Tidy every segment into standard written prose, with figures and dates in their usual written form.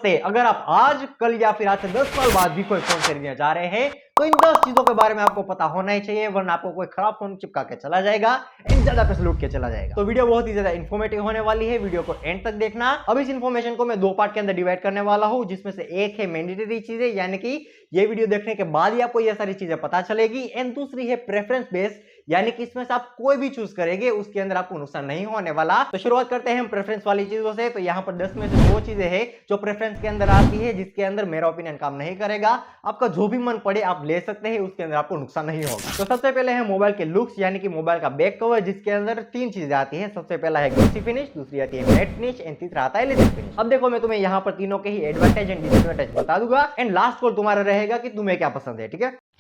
नमस्ते। अगर आप आज कल या फिर आज से 10 साल बाद भी कोई फोन खरीदने जा रहे हैं तो इन 10 चीजों के बारे में आपको पता होना ही चाहिए, वरना आपको कोई खराब फोन चिपका के चला जाएगा एंड ज्यादा पैसे लूट के चला जाएगा। तो वीडियो बहुत ही ज्यादा इन्फॉर्मेटिव होने वाली है, वीडियो को एंड तक देखना। अब इस इन्फॉर्मेशन को मैं 2 पार्ट के अंदर डिवाइड करने वाला हूं, जिसमें से एक है मैंडेटरी चीजें, यानी कि ये वीडियो देखने के बाद ही आपको ये सारी चीजें पता चलेगी, एंड दूसरी है प्रेफरेंस बेस्ड, यानी कि इसमें से आप कोई भी चूज करेंगे उसके अंदर आपको नुकसान नहीं होने वाला। तो शुरुआत करते हैं हम प्रेफरेंस वाली चीजों से। तो यहाँ पर 10 में से 2 चीजें हैं जो प्रेफरेंस के अंदर आती है, जिसके अंदर मेरा ओपिनियन काम नहीं करेगा। आपका जो भी मन पड़े आप ले सकते हैं, उसके अंदर आपको नुकसान नहीं होगा। तो सबसे पहले है मोबाइल के लुक्स, यानी कि मोबाइल का बैक कवर, जिसके अंदर 3 चीजें आती है। सबसे पहला है ग्लॉसी फिनिश, दूसरी आती है मैट फिनिश एंड तीसरा आता है लेदर फिनिश। अब देखो मैं तुम्हें यहाँ पर तीनों के ही एडवांटेज एंड डिसएडवांटेज बता दूंगा, एंड लास्ट कॉल तुम्हारा रहेगा कि तुम्हें क्या पसंद है।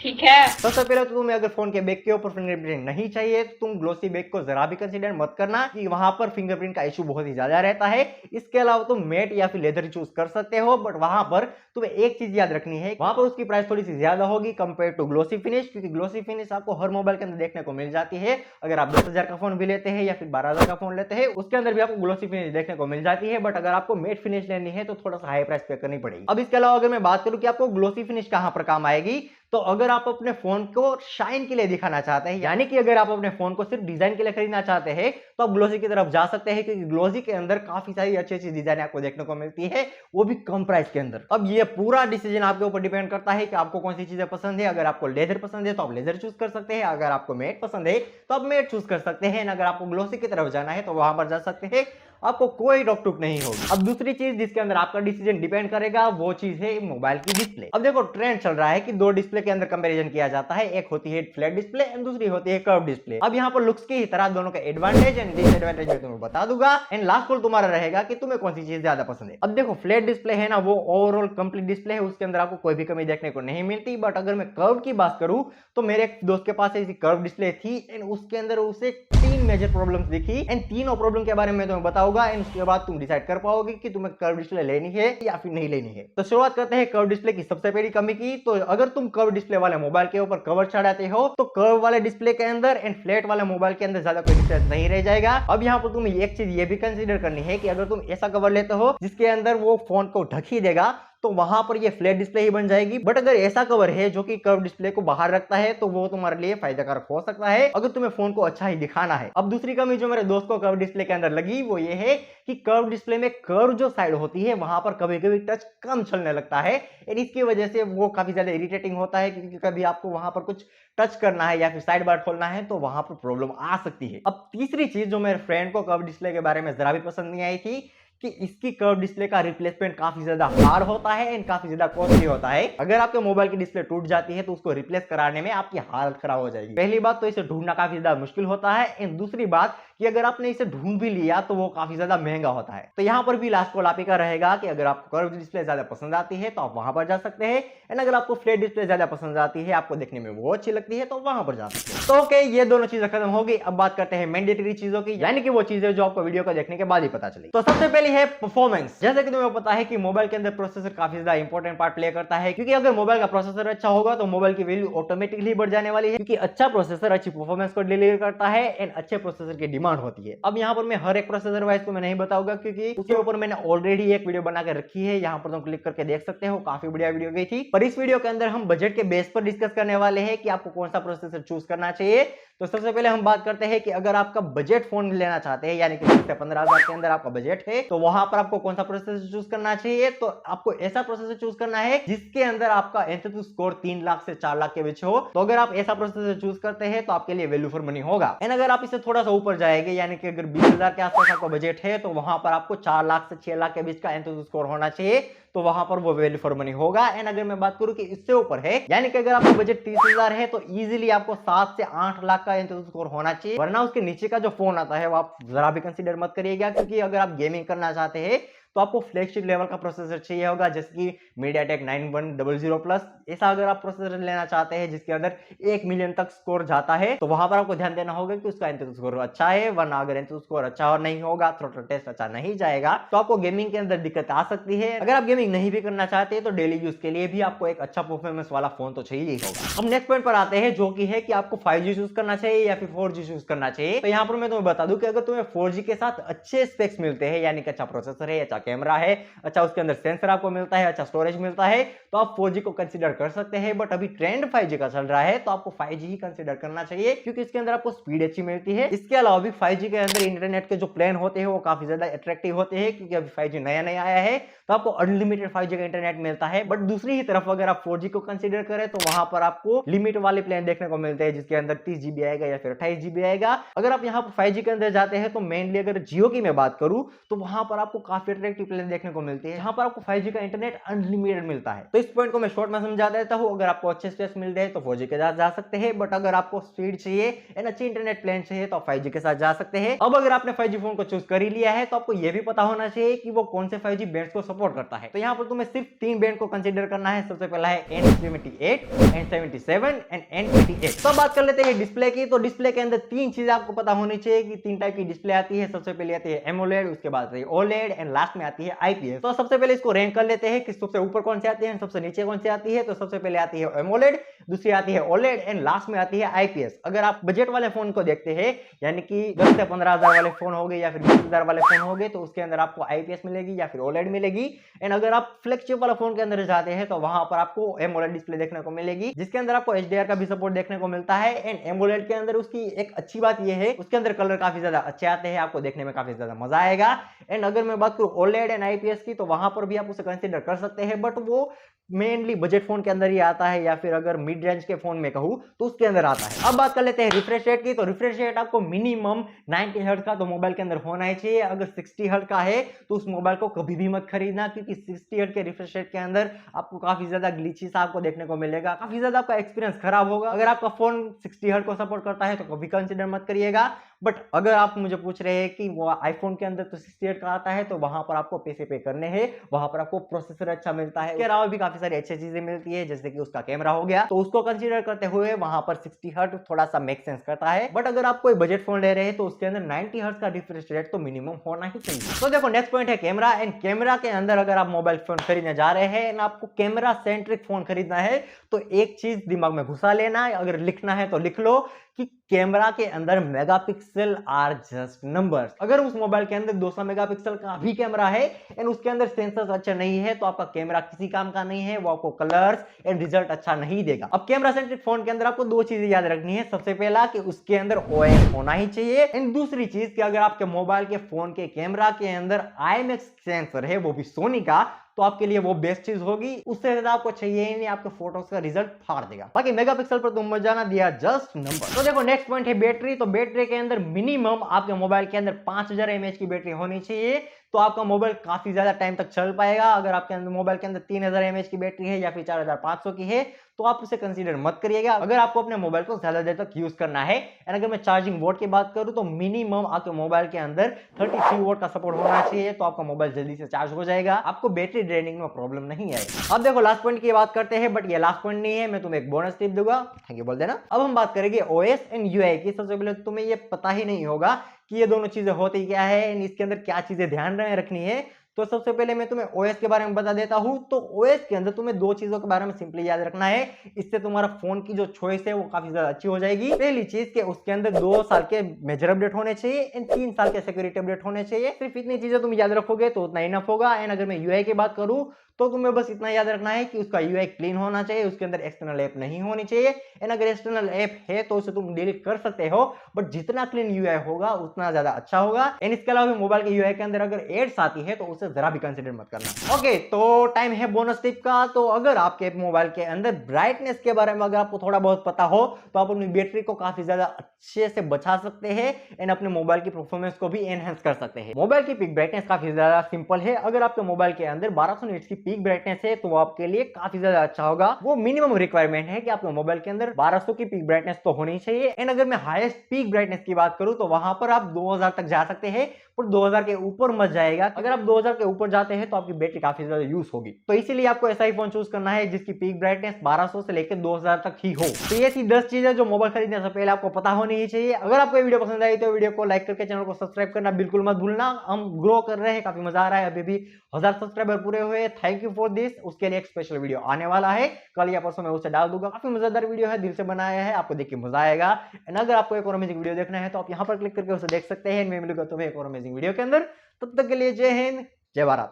ठीक है। सबसे पहले तो तुम्हें अगर फोन के बैक के ऊपर फिंगरप्रिंट नहीं चाहिए तो तुम ग्लॉसी बैक को जरा भी कंसीडर मत करना, कि वहां पर फिंगरप्रिंट का इशू बहुत ही ज्यादा रहता है। इसके अलावा तुम मैट या फिर लेदर चूज कर सकते हो, बट वहां पर तुम्हें एक चीज याद रखनी है, वहां पर उसकी प्राइस थोड़ी सी ज्यादा होगी कंपेयर टू ग्लॉसी फिनिश, क्योंकि ग्लॉसी फिनिश आपको हर मोबाइल के अंदर देखने को मिल जाती है। अगर आप 10,000 का फोन भी लेते हैं या फिर 12,000 का फोन लेते हैं, उसके अंदर भी आपको ग्लॉसी फिनिश देखने को मिल जाती है। बट अगर आपको मैट फिनिश लेनी है तो थोड़ा सा हाई प्राइस पे करनी पड़ेगी। अब इसके अलावा अगर मैं बात करूं कि आपको ग्लॉसी फिनिश कहां पर काम आएगी, तो अगर आप अपने फोन को शाइन के लिए दिखाना चाहते हैं, यानी कि अगर आप अपने फोन को सिर्फ डिजाइन के लिए खरीदना चाहते हैं, तो आप ग्लॉसी की तरफ जा सकते हैं, क्योंकि ग्लॉसी के अंदर काफी सारी अच्छी अच्छी डिजाइन आपको देखने को मिलती है, वो भी कम प्राइस के अंदर। अब ये पूरा डिसीजन आपके ऊपर डिपेंड करता है कि आपको कौन सी चीजें पसंद है। अगर आपको लेदर पसंद है तो आप लेदर चूज कर सकते हैं, अगर आपको मैट पसंद है तो आप मैट चूज कर सकते हैं, अगर आपको ग्लॉसी की तरफ जाना है तो वहां पर जा सकते हैं, आपको कोई रोक टोक नहीं होगी। अब दूसरी चीज जिसके अंदर आपका डिसीजन डिपेंड करेगा, वो चीज है मोबाइल की डिस्प्ले। अब देखो ट्रेंड चल रहा है कि 2 डिस्प्ले के अंदर कंपैरिजन किया जाता है, एक होती है फ्लैट डिस्प्ले एंड दूसरी होती है कर्व डिस्प्ले। अब यहाँ पर लुक्स की ही तरह दोनों के एडवांटेज एंड डिसएडवांटेज मैं तुम्हें बता दूंगा, एंड लास्ट कॉल तुम्हारा रहेगा कि तुम्हें कौन सी चीज ज्यादा पसंद है। अब देखो फ्लैट डिस्प्ले है ना, वो ओवरऑल कंप्लीट डिस्प्ले है, उसके अंदर आपको कोई भी कमी देखने को नहीं मिलती। बट अगर मैं कर्व की बात करूं तो मेरे एक दोस्त के पास ऐसी कर्व डिस्प्ले थी, एंड उसके अंदर उसे 3 मेजर प्रॉब्लम्स दिखी, एंड तीनों प्रॉब्लम के बारे में तुम्हें बताऊंगा, एंड उसके बाद तुम डिसाइड कर पाओगे कि तुम्हें कर्व डिस्प्ले लेनी है या फिर नहीं लेनी है। तो शुरुआत करते हैं कर्व डिस्प्ले की सबसे पहली कमी की। तो अगर तुम कर्व डिस्प्ले वाले मोबाइल के ऊपर कवर चढ़ाते हो तो कर्व वाले डिस्प्ले के अंदर एंड फ्लैट वाले मोबाइल के अंदर ज्यादा कोई डिफरेंस नहीं रह जाएगा। अब यहाँ पर तुम्हें एक चीज ये भी कंसीडर करनी है कि अगर तुम ऐसा कवर लेते हो जिसके अंदर वो फोन को ढक ही देगा, तो वहां पर ये फ्लैट डिस्प्ले ही बन जाएगी। बट अगर ऐसा कवर है जो कि कर्व डिस्प्ले को बाहर रखता है, तो वो तुम्हारे लिए फायदेकारक हो सकता है अगर तुम्हें फोन को अच्छा ही दिखाना है। अब दूसरी कमी जो मेरे दोस्त को कर्व डिस्प्ले के अंदर लगी, वो ये है कि कर्व डिस्प्ले में कर्व जो साइड होती है वहां पर कभी कभी टच कम चलने लगता है, और इसकी वजह से वो काफी ज्यादा इरिटेटिंग होता है, क्योंकि कभी आपको वहां पर कुछ टच करना है या फिर साइड बार खोलना है तो वहां पर प्रॉब्लम आ सकती है। अब तीसरी चीज जो मेरे फ्रेंड को कर्व डिस्प्ले के बारे में जरा भी पसंद नहीं आई थी, कि इसकी कर्व डिस्प्ले का रिप्लेसमेंट काफी ज्यादा हार्ड होता है एंड काफी ज्यादा कॉस्टली होता है। अगर आपके मोबाइल की डिस्प्ले टूट जाती है तो उसको रिप्लेस कराने में आपकी हालत खराब हो जाएगी। पहली बात तो इसे ढूंढना काफी ज्यादा मुश्किल होता है, एंड दूसरी बात कि अगर आपने इसे ढूंढ भी लिया तो वो काफी ज्यादा महंगा होता है। तो यहाँ पर भी लास्ट कॉल आप ही का रहेगा कि अगर आपको कर्व डिस्प्ले ज्यादा पसंद आती है तो आप वहां पर जा सकते हैं, एंड अगर आपको फ्लैट डिस्प्ले ज्यादा पसंद आती है, आपको देखने में वो अच्छी लगती है, तो वहां पर जा सकते हैं। तो ओके, ये दोनों चीजें खत्म हो गई। अब बात करते हैं मैंडेटरी चीजों की, यानी कि वो चीजें जो आपको वीडियो को देखने के बाद ही पता चली। तो सबसे पहली है परफॉर्मेंस। जैसे कि तुम्हें पता है कि मोबाइल के अंदर प्रोसेसर काफी ज्यादा इंपॉर्टेंट पार्ट प्ले करता है, क्योंकि अगर मोबाइल का प्रोसेसर अच्छा होगा तो मोबाइल की वैल्यू ऑटोमेटिकली बढ़ जाने वाली है, क्योंकि अच्छा प्रोसेसर अच्छी परफॉर्मेंस को डिलीवर करता है एंड अच्छे प्रोसेसर की डिमांड होती है। अब यहाँ पर मैं हर एक प्रोसेसर वाइज को मैं नहीं बताऊंगा, क्योंकि उसके ऊपर मैंने ऑलरेडी एक वीडियो बना के रखी है, यहाँ पर तुम क्लिक करके देख सकते हो, काफी बढ़िया वीडियो गई थी। पर इस वीडियो के अंदर हम बजट के बेस पर डिस्कस करने वाले हैं कि आपको कौन सा प्रोसेसर चूज करना चाहिए। तो सबसे पहले हम बात करते हैं कि अगर आपका बजट फोन लेना चाहते हैं, यानी कि 15,000 के अंदर आपका बजट है, तो वहां पर आपको कौन सा प्रोसेसर चूज करना चाहिए। तो आपको ऐसा प्रोसेसर चूज करना है जिसके अंदर आपका एंथुसियास्ट स्कोर 3 लाख से 4 लाख के बीच हो। तो अगर आप ऐसा प्रोसेसर चूज करते हैं तो आपके लिए वैल्यू फॉर मनी होगा। एंड अगर आप इसे थोड़ा सा ऊपर जाएंगे, यानी कि अगर 20,000 के आसपास आपका बजट है, तो वहां पर आपको 4 लाख से 6 लाख के बीच का एंथुसियास्ट स्कोर होना चाहिए, तो वहां पर वो वैल्यू फॉर मनी होगा। एंड अगर मैं बात करूं कि इससे ऊपर है, यानी कि अगर आपका बजट 30,000 है, तो इजीली आपको 7 से 8 लाख का एंथुसियास्ट स्कोर होना चाहिए, वरना उसके नीचे का जो फोन आता है वो आप जरा भी कंसीडर मत करिएगा, क्योंकि अगर आप गेमिंग करना चाहते हैं तो आपको फ्लैगशिप लेवल का प्रोसेसर चाहिए होगा, जैसे कि MediaTek 9100 प्लस। ऐसा अगर आप प्रोसेसर लेना चाहते हैं जिसके अंदर 1 मिलियन तक स्कोर जाता है, तो वहां पर आपको ध्यान देना होगा कि उसका एंथुसियास्ट स्कोर अच्छा है, वरना अगर एंथुसियास्ट स्कोर अच्छा और नहीं होगा, थ्रोटल टेस्ट अच्छा नहीं जाएगा, तो आपको गेमिंग के अंदर दिक्कत आ सकती है। अगर आप गेमिंग नहीं भी करना चाहते तो डेली यूज के लिए भी आपको एक अच्छा परफॉर्मेंस वाला फोन तो चाहिए ही होगा। अब नेक्स्ट पॉइंट पर आते हैं, जो कि है कि आपको 5G चूज करना चाहिए या फिर 4G चूज करना चाहिए। तो यहाँ पर मैं तुम्हें बता दूं कि अगर तुम्हें 4G के साथ अच्छे स्पेक्स मिलते हैं, यानी कि अच्छा प्रोसेसर है, अच्छा कैमरा है, अच्छा उसके अंदर सेंसर आपको मिलता है, अच्छा स्टोरेज मिलता है, तो आप 4G को कंसीडर कर सकते हैं। बट अभी ट्रेंड 5G का चल रहा है तो आपको 5G ही कंसीडर करना चाहिए, क्योंकि इसके अंदर आपको स्पीड अच्छी मिलती है। इसके अलावा भी 5G के अंदर इंटरनेट के जो प्लान होते हैं वो काफी ज्यादा अट्रैक्टिव होते हैं, क्योंकि अभी 5G नया नया आया है तो आपको अनलिमिटेड 5G का इंटरनेट मिलता है। बट दूसरी ही तरफ अगर आप 4G को कंसीडर करें तो वहां पर आपको लिमिट वाले प्लान देखने को मिलते हैं, जिसके अंदर 30 GB आएगा या फिर 28 GB आएगा। अगर आप यहाँ पर 5G के अंदर जाते हैं तो मेनली अगर जियो की मैं बात करूं तो वहां पर आपको काफी अट्रैक्टिव प्लान देखने को मिलते हैं, जहां पर आपको 5G का इंटरनेट अनलिमिटेड मिलता है। तो इस पॉइंट को मैं शॉर्ट में समझा देता हूं। अगर आपको अच्छे स्पेस मिल रहे तो 4G के साथ जा सकते हैं, बट अगर आपको स्पीड चाहिए एंड अच्छी इंटरनेट प्लान चाहिए तो आप 5G के साथ जा सकते हैं। अब अगर आपने 5G फोन को चूज कर ही लिया है तो आपको यह भी पता होना चाहिए कि वो कौन से 5G बैंड्स को सपोर्ट करता है। तो यहाँ पर तुम्हें सिर्फ 3 बैंड को कंसीडर करना है। सबसे पहला है N78, N77 एंड N28। तो बात कर लेते हैं डिस्प्ले की। तो डिस्प्ले के अंदर 3 चीजें आपको पता होनी चाहिए कि 3 टाइप की डिस्प्ले आती है। सबसे पहले आती है एमोलेड, उसके बाद आती है ओलेड एंड लास्ट में आती है आईपीएस। तो सबसे पहले इसको रैंक कर लेते हैं कि सबसे ऊपर कौन सी आती है, सबसे नीचे कौन सी आती है। तो सबसे पहले आती है एमोलेड, दूसरी आती है ओलेड एंड लास्ट में आती है आईपीएस। अगर आप बजट वाले फोन को देखते हैं, यानी कि 10 से 15,000 वाले फोन हो गए या फिर 20,000 वाले फोन हो गए, तो उसके अंदर आपको आईपीएस मिलेगी या फिर ओलेड मिलेगी। एंड अगर आप फ्लैगशिप वाला फोन के अंदर जाते हैं तो वहां पर आपको एमोलेड डिस्प्ले देखने को मिलेगी, जिसके अंदर आपको एचडीआर का भी सपोर्ट देखने को मिलता है। एंड एमोलेड के अंदर उसकी एक अच्छी बात यह है, उसके अंदर कलर काफी ज्यादा अच्छे आते हैं, आपको देखने में काफी ज्यादा मजा आएगा। एंड अगर मैं बात करूं ओलेड एंड आईपीएस की, तो वहां पर भी आप उसे कंसीडर कर सकते हैं, बट वो मेनली बजट फोन के अंदर ही आता है, या फिर अगर मिड रेंज के फोन में कहूं तो उसके अंदर आता है। अब बात कर लेते हैं रिफ्रेश रेट की। तो रिफ्रेश रेट आपको मिनिमम 90 हर्ट्ज का तो मोबाइल के अंदर होना ही चाहिए। अगर 60 हर्ट्ज का है तो उस मोबाइल को कभी भी मत खरीदना, क्योंकि 60 हर्ट्ज के रिफ्रेश रेट के अंदर आपको काफी ज्यादा ग्लिचेस आपको देखने को मिलेगा, काफी ज्यादा आपका एक्सपीरियंस खराब होगा। अगर आपका फोन 60 हर्ट्ज को सपोर्ट करता है तो कभी कंसिडर मत करिएगा। बट अगर आप मुझे पूछ रहे हैं कि वो आईफोन के अंदर तो 60 हर्ट्ज का आता है, तो वहां पर आपको पैसे पे करने हैं, वहां पर आपको प्रोसेसर अच्छा मिलता है, इसके अलावा भी काफी सारी अच्छी चीजें मिलती है, जैसे कि उसका कैमरा हो गया, तो उसको कंसीडर करते हुए वहां पर 60 हर्ट्ज थोड़ा सा मेक सेंस करता है। बट अगर आप कोई बजट फोन ले रहे हैं तो उसके अंदर 90 हर्ट्ज का रिफ्रेश रेट तो मिनिमम होना ही चाहिए। तो देखो नेक्स्ट पॉइंट है कैमरा। एंड कैमरा के अंदर अगर आप मोबाइल फोन खरीदने जा रहे हैं एंड आपको कैमरा सेंट्रिक फोन खरीदना है, तो एक चीज दिमाग में घुसा लेना है, अगर लिखना है तो लिख लो कि कैमरा के अंदर मेगापिक्सल आर जस्ट नंबर्स। अगर उस मोबाइल के अंदर 200 मेगापिक्सल का भी कैमरा है एंड उसके अंदर सेंसर्स अच्छा नहीं है, तो आपका कैमरा किसी काम का नहीं है, वो आपको कलर्स एंड रिजल्ट अच्छा नहीं देगा। अब कैमरा सेंट्रिक फोन के अंदर आपको 2 चीजें याद रखनी है। सबसे पहला कि उसके अंदर ओएस होना ही चाहिए, एंड दूसरी चीज कि अगर आपके मोबाइल के फोन के कैमरा के अंदर आईएमएक्स सेंसर है, वो भी सोनी का, तो आपके लिए वो बेस्ट चीज होगी। उससे ज्यादा आपको चाहिए ही नहीं, आपके फोटोज का रिजल्ट फाड़ देगा। बाकी मेगापिक्सल पर तुम मत जाना, दिया जस्ट नंबर। तो देखो नेक्स्ट पॉइंट है बैटरी। तो बैटरी के अंदर मिनिमम आपके मोबाइल के अंदर 5000 mAh की बैटरी होनी चाहिए, तो आपका मोबाइल काफी ज्यादा टाइम तक चल पाएगा। अगर आपके अंदर मोबाइल के अंदर 3000 mAh की बैटरी है या फिर 4500 की है, तो आप उसे कंसीडर मत करिएगा अगर आपको अपने मोबाइल को ज्यादा देर तक यूज करना है। एंड अगर मैं चार्जिंग वोट की बात करूं तो मिनिमम आपके मोबाइल के अंदर 33 वोट का सपोर्ट होना चाहिए, तो आपका मोबाइल जल्दी से चार्ज हो जाएगा, आपको बैटरी ड्रेनिंग में प्रॉब्लम नहीं आएगी। अब देखो लास्ट पॉइंट की बात करते हैं, बट ये लास्ट पॉइंट नहीं है, मैं तुम्हें एक बोनस टिप दूंगा, थैंक यू बोल देना। अब हम बात करेंगे ओएस एंड यूआई की। सबसे पहले तुम्हें ये पता ही नहीं होगा कि ये दोनों चीजें होती क्या है एंड इसके अंदर क्या चीजें ध्यान में रखनी है। तो सबसे पहले मैं तुम्हें ओएस के बारे में बता देता हूं। तो ओएस के अंदर तुम्हें 2 चीजों के बारे में सिंपली याद रखना है, इससे तुम्हारा फोन की जो चॉइस है वो काफी ज्यादा अच्छी हो जाएगी। पहली चीज के उसके अंदर 2 साल के मेजर अपडेट होने चाहिए एंड 3 साल के सिक्योरिटी अपडेट होने चाहिए। सिर्फ इतनी चीजें तुम याद रखोगे तो उतना इनफ होगा। एंड अगर मैं यूआई की बात करूं तो तुम्हें बस इतना याद रखना है कि उसका यूआई क्लीन होना चाहिए, उसके अंदर एक्सटर्नल ऐप नहीं होनी चाहिए। एंड अगर एक्सटर्नल ऐप है तो उसे तुम डिलीट कर सकते हो, बट जितना क्लीन यूआई होगा उतना ज्यादा अच्छा होगा। एंड इसके अलावा मोबाइल के यूआई के अंदर अगर एड्स आती है तो उसे जरा भी कंसीडर मत करना। ओके, तो टाइम है बोनस टिप का। तो अगर आपके मोबाइल के अंदर ब्राइटनेस के बारे में अगर आपको थोड़ा बहुत पता हो तो आप अपनी बैटरी को काफी ज्यादा अच्छे से बचा सकते हैं एंड अपने मोबाइल की परफॉर्मेंस को भी एनहेंस कर सकते हैं। मोबाइल की पीक ब्राइटनेस काफी ज्यादा सिंपल है। अगर आपके मोबाइल के अंदर 1200 निट्स की पीक ब्राइटनेस है तो आपके लिए काफी ज्यादा अच्छा होगा। वो मिनिमम रिक्वायरमेंट है कि आपके मोबाइल के अंदर 1200 की पीक ब्राइटनेस तो होनी चाहिए। एंड अगर मैं हाईएस्ट पीक ब्राइटनेस की बात करूं तो वहां पर आप 2000 तक जा सकते हैं, पर 2000 के ऊपर मत जाएगा। अगर आप 2000 के ऊपर जाते हैं तो आपकी बैटरी काफी ज्यादा यूज होगी। तो इसीलिए आपको ऐसा ही फोन चूज करना है जिसकी पीक ब्राइटनेस 1200 से लेकर 2000 तक ही हो। तो ये थी 10 चीजें जो मोबाइल खरीदने से पहले आपको पता होनी ही चाहिए। अगर आपको वीडियो पसंद आई तो वीडियो को लाइक करके चैनल को सब्सक्राइब करना बिल्कुल मत भूलना। हम ग्रो कर रहे हैं, काफी मजा आ रहा है, अभी भी 1000 सब्सक्राइबर पूरे हुए, थैंक यू फॉर दिस। उसके लिए एक स्पेशल वीडियो आने वाला है, कल या परसों मैं उसे डाल दूंगा। काफी मजेदार वीडियो है, दिल से बनाया है, आपको देख के मजा आएगा। एंड अगर आपको एक और अमेजिंग वीडियो देखना है तो आप यहाँ पर क्लिक करके उसे देख सकते हैं। मैं मिलूंगा तुम्हें एक और अमेजिंग वीडियो के अंदर। तब तक के लिए जय हिंद, जय भारत।